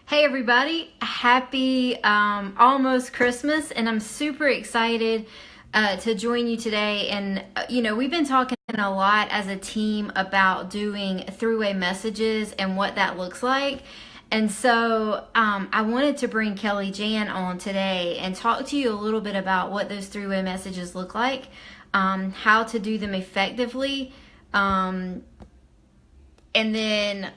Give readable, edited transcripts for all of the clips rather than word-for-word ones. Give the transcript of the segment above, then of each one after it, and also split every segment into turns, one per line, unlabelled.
Hey everybody, happy almost Christmas, and I'm super excited to join you today. And we've been talking a lot as a team about doing three-way messages and what that looks like. And so I wanted to bring Kelly Jan on today and talk to you a little bit about what those three-way messages look like, how to do them effectively, um, and then,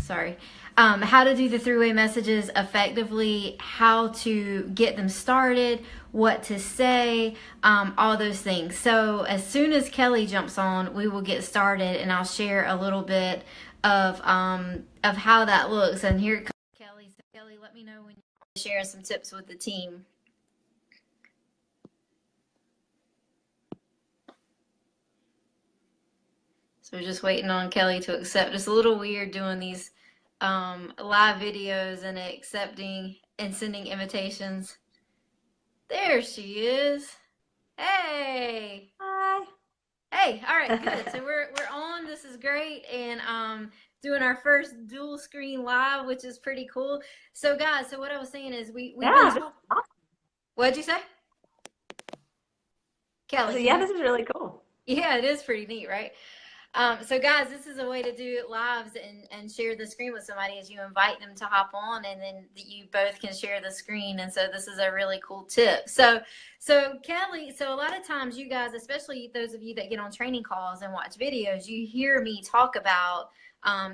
sorry. How to do the three-way messages effectively, how to get them started, what to say, all those things. So as soon as Kelly jumps on, we will get started, and I'll share a little bit of how that looks. And here comes Kelly. So Kelly, let me know when you share some tips with the team. So we're just waiting on Kelly to accept. It's a little weird doing these live videos and accepting and sending invitations. There she is. Hey.
Hi.
Hey, all right, good. So we're on. This is great. And doing our first dual screen live, which is pretty cool. So guys, so what I was saying is we've been
Yeah,
talking. What'd you say? Kelly, can
yeah,
you?
this is really cool.
Yeah, it is pretty neat, right? So guys, this is a way to do lives and share the screen with somebody as you invite them to hop on, and then you both can share the screen. And so this is a really cool tip. So Kelly, so a lot of times you guys, especially those of you that get on training calls and watch videos, you hear me talk about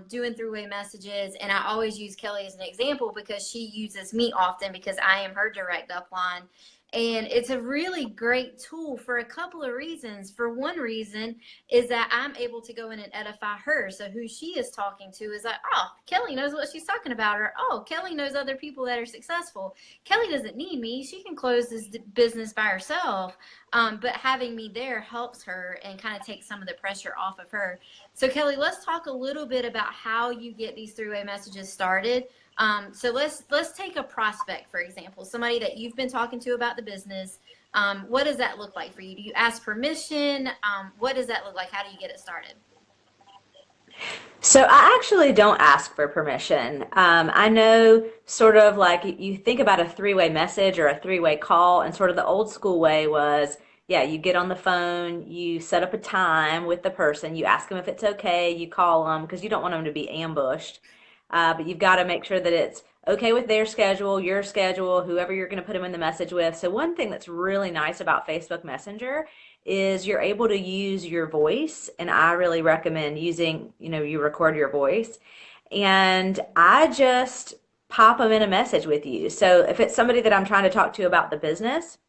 doing three-way messages, and I always use Kelly as an example because she uses me often because I am her direct upline. And it's a really great tool for a couple of reasons. For one reason is that I'm able to go in and edify her. So who she is talking to is like, oh, Kelly knows what she's talking about, or oh, Kelly knows other people that are successful. Kelly doesn't need me. She can close this business by herself. But having me there helps her and kind of takes some of the pressure off of her. So Kelly, let's talk a little bit about how you get these three-way messages started. So let's take a prospect, for example, somebody that you've been talking to about the business. What does that look like for you? Do you ask permission? What does that look like? How do you get it started?
So I actually don't ask for permission. I know sort of like you think about a three-way message or a three-way call, and sort of the old school way was, yeah, you get on the phone, you set up a time with the person, you ask them if it's okay, you call them because you don't want them to be ambushed. But you've got to make sure that it's okay with their schedule, your schedule, whoever you're going to put them in the message with. So one thing that's really nice about Facebook Messenger is you're able to use your voice, and I really recommend using, you record your voice, and I just pop them in a message with you. So if it's somebody that I'm trying to talk to about the business,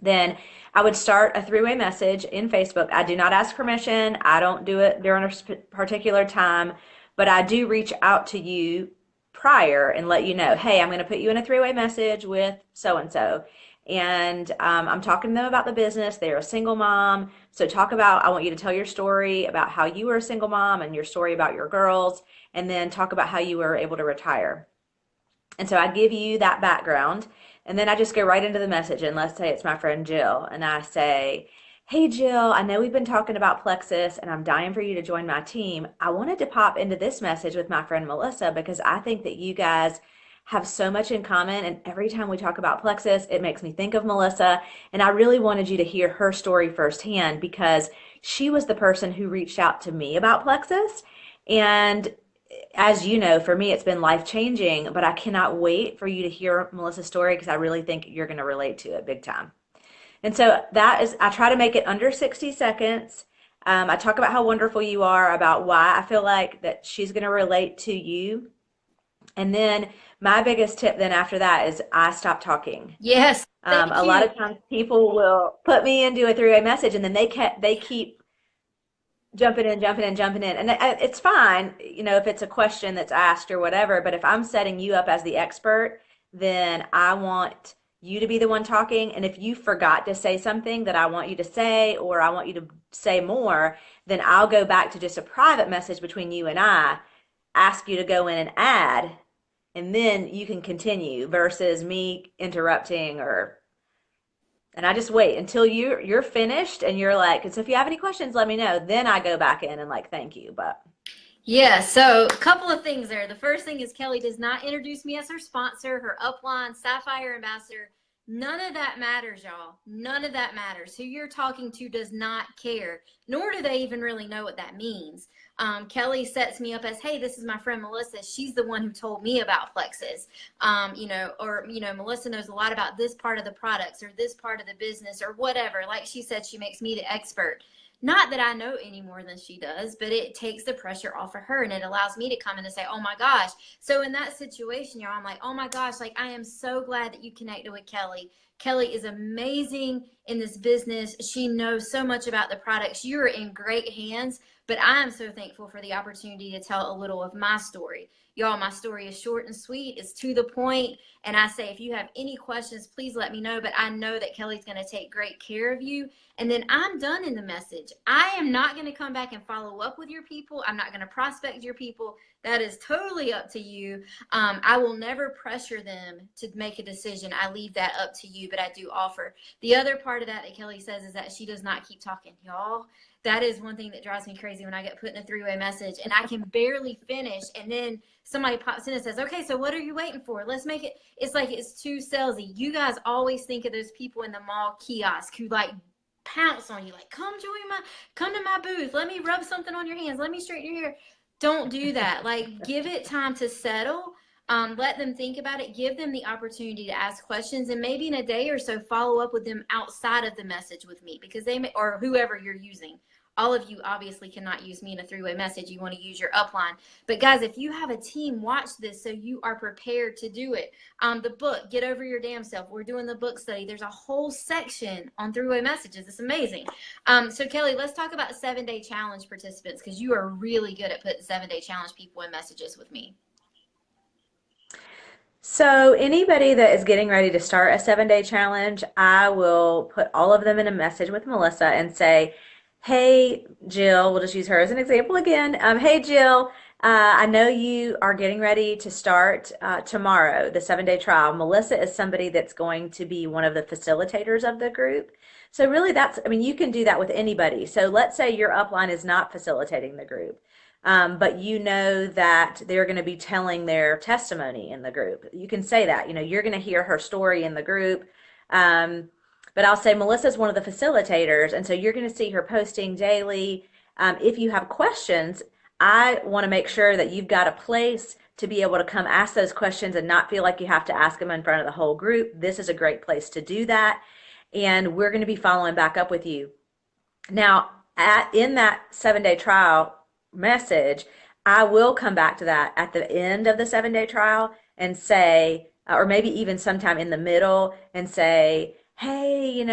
then I would start a three-way message in Facebook. I do not ask permission. I don't do it during a particular time, but I do reach out to you prior and let you know, hey, I'm going to put you in a three-way message with so and so. And I'm talking to them about the business. They're a single mom. So I want you to tell your story about how you were a single mom and your story about your girls, and then talk about how you were able to retire. And so I give you that background, and then I just go right into the message. And let's say it's my friend Jill, and I say, hey, Jill, I know we've been talking about Plexus, and I'm dying for you to join my team. I wanted to pop into this message with my friend Melissa because I think that you guys have so much in common. And every time we talk about Plexus, it makes me think of Melissa. And I really wanted you to hear her story firsthand because she was the person who reached out to me about Plexus. And as you know, for me, it's been life changing, but I cannot wait for you to hear Melissa's story because I really think you're going to relate to it big time. And so I try to make it under 60 seconds. I talk about how wonderful you are, about why I feel like that she's going to relate to you. And then my biggest tip then after that is I stop talking.
Yes,
A
thank
lot
you.
of times people will put me into a three-way message, and then they keep jumping in, jumping in, jumping in. And it's fine, if it's a question that's asked or whatever, but if I'm setting you up as the expert, then I want you to be the one talking. And if you forgot to say something that I want you to say, or I want you to say more, then I'll go back to just a private message between you and I, ask you to go in and add, and then you can continue versus me interrupting or and I just wait until you're finished and you're like, so if you have any questions, let me know. Then I go back in and like thank you. But
Yeah, so a couple of things there. The first thing is Kelly does not introduce me as her sponsor, her upline, Sapphire ambassador. None of that matters, y'all. None of that matters. Who you're talking to does not care, nor do they even really know what that means. Kelly sets me up as, hey, this is my friend Melissa. She's the one who told me about Plexus. Melissa knows a lot about this part of the products or this part of the business or whatever. Like she said, she makes me the expert. Not that I know any more than she does, but it takes the pressure off of her and it allows me to come in and say, oh my gosh. So in that situation, y'all, I'm like, oh my gosh, like I am so glad that you connected with Kelly. Kelly is amazing in this business. She knows so much about the products. You are in great hands, but I am so thankful for the opportunity to tell a little of my story. Y'all, my story is short and sweet. It's to the point. And I say, if you have any questions, please let me know. But I know that Kelly's going to take great care of you. And then I'm done in the message. I am not going to come back and follow up with your people. I'm not going to prospect your people. That is totally up to you. I will never pressure them to make a decision. I leave that up to you, but I do offer. The other part of that Kelly says is that she does not keep talking. Y'all, that is one thing that drives me crazy when I get put in a three-way message and I can barely finish. And then somebody pops in and says, okay, so what are you waiting for? Let's make it. It's like it's too salesy. You guys always think of those people in the mall kiosk who like pounce on you, like come to my booth, let me rub something on your hands, let me straighten your hair. Don't do that. Like give it time to settle. Let them think about it, give them the opportunity to ask questions, and maybe in a day or so follow up with them outside of the message with me, because they may, or whoever you're using. All of you obviously cannot use me in a three-way message. You want to use your upline. But guys, if you have a team, watch this so you are prepared to do it. The book, Get Over Your Damn Self. We're doing the book study. There's a whole section on three-way messages. It's amazing. So Kelly, let's talk about 7-day challenge participants, because you are really good at putting 7-day challenge people in messages with me.
So anybody that is getting ready to start a 7-day challenge, I will put all of them in a message with Melissa and say, hey, Jill, we'll just use her as an example again. Hey, Jill, I know you are getting ready to start tomorrow, the 7-day trial. Melissa is somebody that's going to be one of the facilitators of the group. So really I mean, you can do that with anybody. So let's say your upline is not facilitating the group. But you know that they're going to be telling their testimony in the group. You can say that, you're going to hear her story in the group. But I'll say Melissa's one of the facilitators, and so you're going to see her posting daily. If you have questions, I want to make sure that you've got a place to be able to come ask those questions and not feel like you have to ask them in front of the whole group. This is a great place to do that, and we're going to be following back up with you. Now, in that 7-day trial message, I will come back to that at the end of the 7-day trial and say, or maybe even sometime in the middle, and say, hey,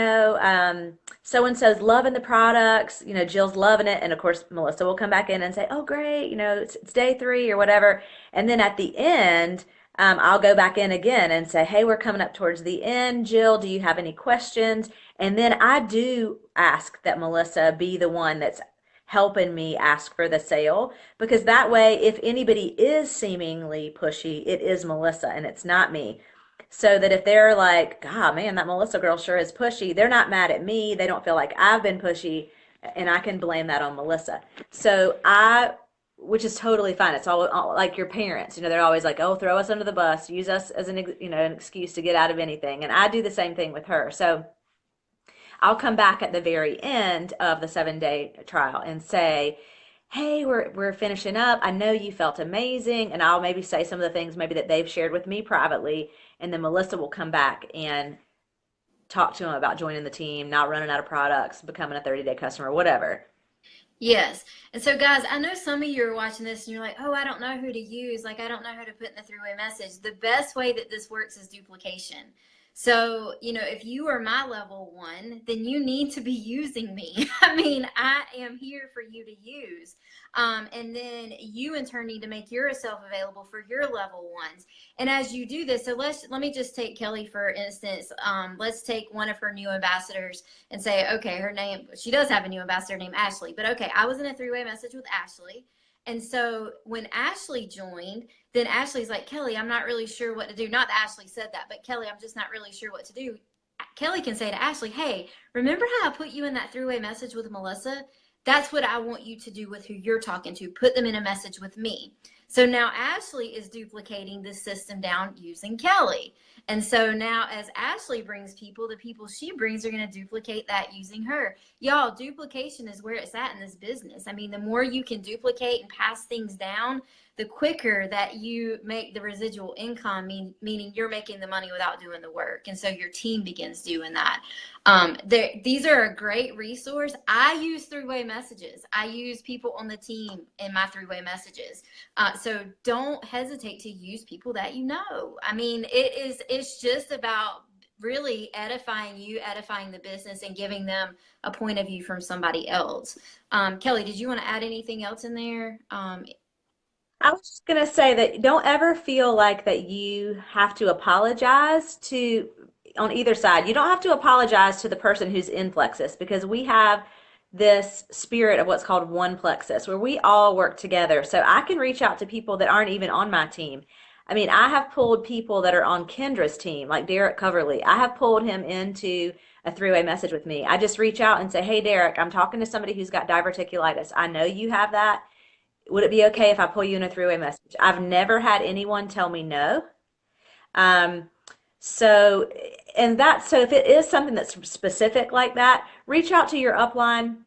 so and so's loving the products, Jill's loving it. And of course, Melissa will come back in and say, oh, great, it's day 3 or whatever. And then at the end, I'll go back in again and say, hey, we're coming up towards the end. Jill, do you have any questions? And then I do ask that Melissa be the one that's helping me ask for the sale, because that way, if anybody is seemingly pushy, it is Melissa and it's not me. So that if they're like, God, man, that Melissa girl sure is pushy, they're not mad at me. They don't feel like I've been pushy, and I can blame that on Melissa. Which is totally fine. It's all like your parents, they're always like, oh, throw us under the bus, use us as an excuse to get out of anything. And I do the same thing with her. So I'll come back at the very end of the 7-day trial and say, hey, we're finishing up. I know you felt amazing. And I'll maybe say some of the things maybe that they've shared with me privately. And then Melissa will come back and talk to them about joining the team, not running out of products, becoming a 30-day customer, whatever.
Yes. And so, guys, I know some of you are watching this and you're like, oh, I don't know who to use. Like, I don't know who to put in the three-way message. The best way that this works is duplication. So, if you are my level 1, then you need to be using me. I mean, I am here for you to use. And then you in turn need to make yourself available for your level 1s. And as you do this, so let me just take Kelly for instance. Let's take one of her new ambassadors and say, okay, her name, she does have a new ambassador named Ashley, but okay, I was in a three-way message with Ashley. And so when Ashley joined, then Ashley's like, Kelly, I'm not really sure what to do. Not that Ashley said that, but Kelly, I'm just not really sure what to do. Kelly can say to Ashley, hey, remember how I put you in that three-way message with Melissa? That's what I want you to do with who you're talking to. Put them in a message with me. So now Ashley is duplicating this system down using Kelly. And so now as Ashley brings people, the people she brings are going to duplicate that using her. Y'all, duplication is where it's at in this business. I mean, the more you can duplicate and pass things down, the quicker that you make the residual income, meaning you're making the money without doing the work. And so your team begins doing that. These are a great resource. I use three-way messages. I use people on the team in my three-way messages. So don't hesitate to use people that you know. I mean, it's just about really edifying you, edifying the business, and giving them a point of view from somebody else. Kelly, did you want to add anything else in there?
I was just going to say that don't ever feel like that you have to apologize to on either side. You don't have to apologize to the person who's in Plexus, because we have this spirit of what's called one Plexus where we all work together. So I can reach out to people that aren't even on my team. I mean, I have pulled people that are on Kendra's team, like Derek Coverly. I have pulled him into a three-way message with me. I just reach out and say, hey, Derek, I'm talking to somebody who's got diverticulitis. I know you have that. Would it be okay if I pull you in a three-way message? I've never had anyone tell me no. Um, so, so if it is something that's specific like that, reach out to your upline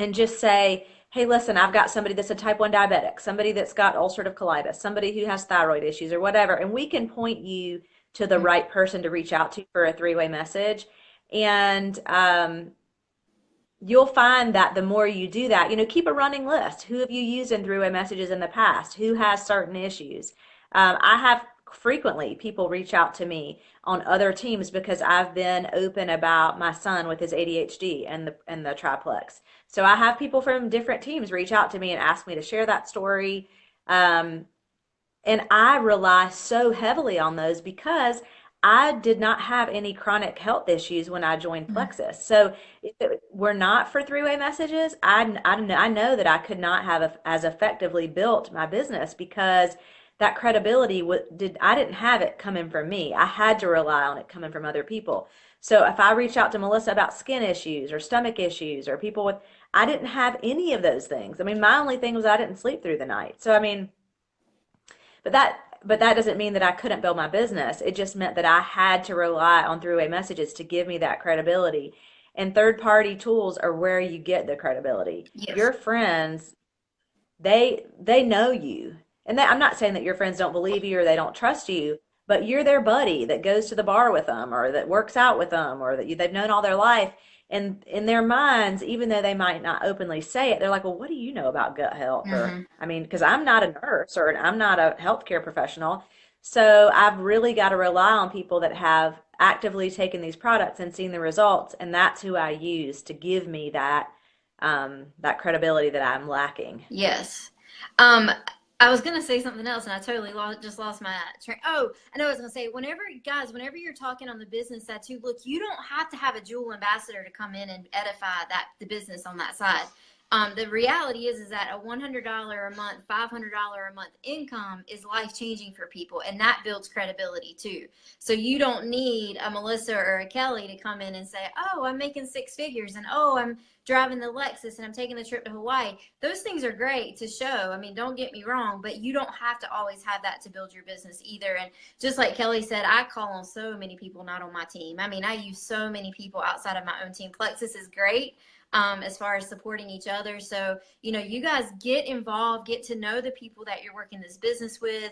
and just say, hey, listen, I've got somebody that's a type 1 diabetic, somebody that's got ulcerative colitis, somebody who has thyroid issues or whatever, and we can point you to the right person to reach out to for a three-way message. And you'll find that the more you do that, keep a running list. Who have you used in three-way messages in the past? Who has certain issues? I have frequently people reach out to me on other teams because I've been open about my son with his ADHD and the triplex. So I have people from different teams reach out to me and ask me to share that story. And I rely so heavily on those because I did not have any chronic health issues when I joined Plexus. So if it were not for three-way messages, I know that I could not have as effectively built my business, because that credibility I didn't have it coming from me. I had to rely on it coming from other people. So if I reach out to Melissa about skin issues or stomach issues or I didn't have any of those things. I mean, my only thing was I didn't sleep through the night. So I mean, but that doesn't mean that I couldn't build my business. It just meant that I had to rely on three-way messages to give me that credibility. And third-party tools are where you get the credibility.
Yes.
Your friends, they know you. And I'm not saying that your friends don't believe you or they don't trust you, but you're their buddy that goes to the bar with them or that works out with them or that they've known all their life. And in their minds, even though they might not openly say it, they're like, well, what do you know about gut health? Or, I mean, because I'm not a nurse or I'm not a healthcare professional. So I've really got to rely on people that have actively taken these products and seen the results. And that's who I use to give me that credibility that I'm lacking.
Yes. I was going to say something else and I totally just lost my train. Oh, I know I was going to say, whenever you're talking on the business side too, look, you don't have to have a jewel ambassador to come in and edify the business on that side. The reality is that a $100 a month, $500 a month income is life-changing for people, and that builds credibility too. So you don't need a Melissa or a Kelly to come in and say, oh, I'm making six figures, and oh, I'm driving the Lexus and I'm taking a trip to Hawaii. Those things are great to show. I mean, don't get me wrong, but you don't have to always have that to build your business either. And just like Kelly said, I call on so many people not on my team. I mean, I use so many people outside of my own team. Plexus is great. As far as supporting each other. So, you guys get involved, get to know the people that you're working this business with,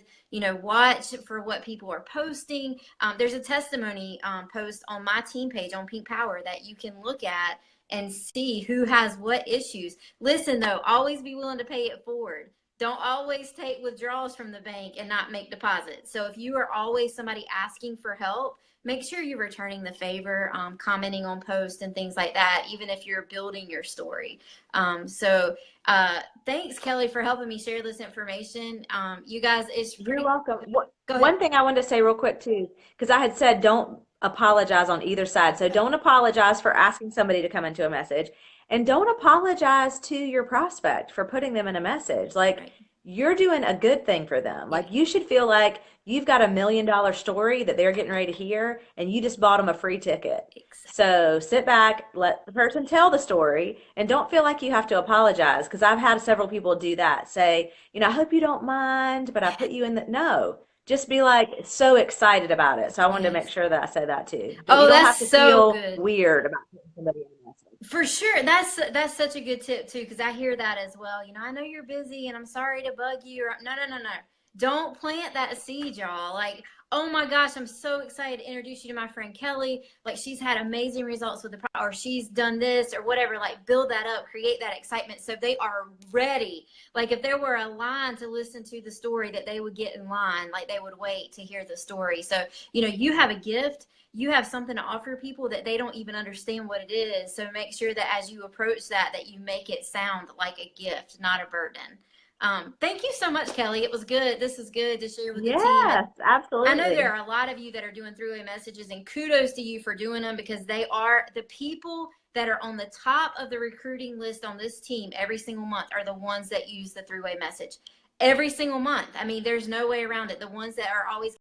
watch for what people are posting. There's a testimony post on my team page on Pink Power that you can look at and see who has what issues. Listen, though, always be willing to pay it forward. Don't always take withdrawals from the bank and not make deposits. So if you are always somebody asking for help, make sure you're returning the favor, commenting on posts and things like that, even if you're building your story. Thanks, Kelly, for helping me share this information. You guys,
You're welcome. One thing I wanted to say real quick too, because I had said don't apologize on either side. So don't apologize for asking somebody to come into a message, and don't apologize to your prospect for putting them in a message. Like, you're doing a good thing for them.
Yeah,
Like you should feel like you've got $1 million story that they're getting ready to hear, and you just bought them a free ticket.
exactly.
So sit back, let the person tell the story, and don't feel like you have to apologize. Because I've had several people do that. Say, I hope you don't mind, but I put you in the. No, just be like so excited about it. So I wanted to make
Yes.
sure that I said that too. That you
Oh,
don't
that's
have to
so
feel
good.
weird about putting somebody in a message.
For sure. That's such a good tip too, because I hear that as well. I know you're busy and I'm sorry to bug you. Or, no, no, no, no. Don't plant that seed, y'all. Like, oh my gosh, I'm so excited to introduce you to my friend Kelly. Like, she's had amazing results with or she's done this or whatever. Like, build that up, create that excitement so they are ready. Like, if there were a line to listen to the story, that they would get in line, like they would wait to hear the story. So, you have a gift, you have something to offer people that they don't even understand what it is. So make sure that as you approach that you make it sound like a gift, not a burden. Thank you so much, Kelly. It was good. This is good to share with the team. And
Yes,
I know there
absolutely.
are a lot of you that are doing three-way messages, and kudos to you for doing them, because they are the people that are on the top of the recruiting list on this team every single month are the ones that use the three-way message every single month. I mean, there's no way around it. The ones that are always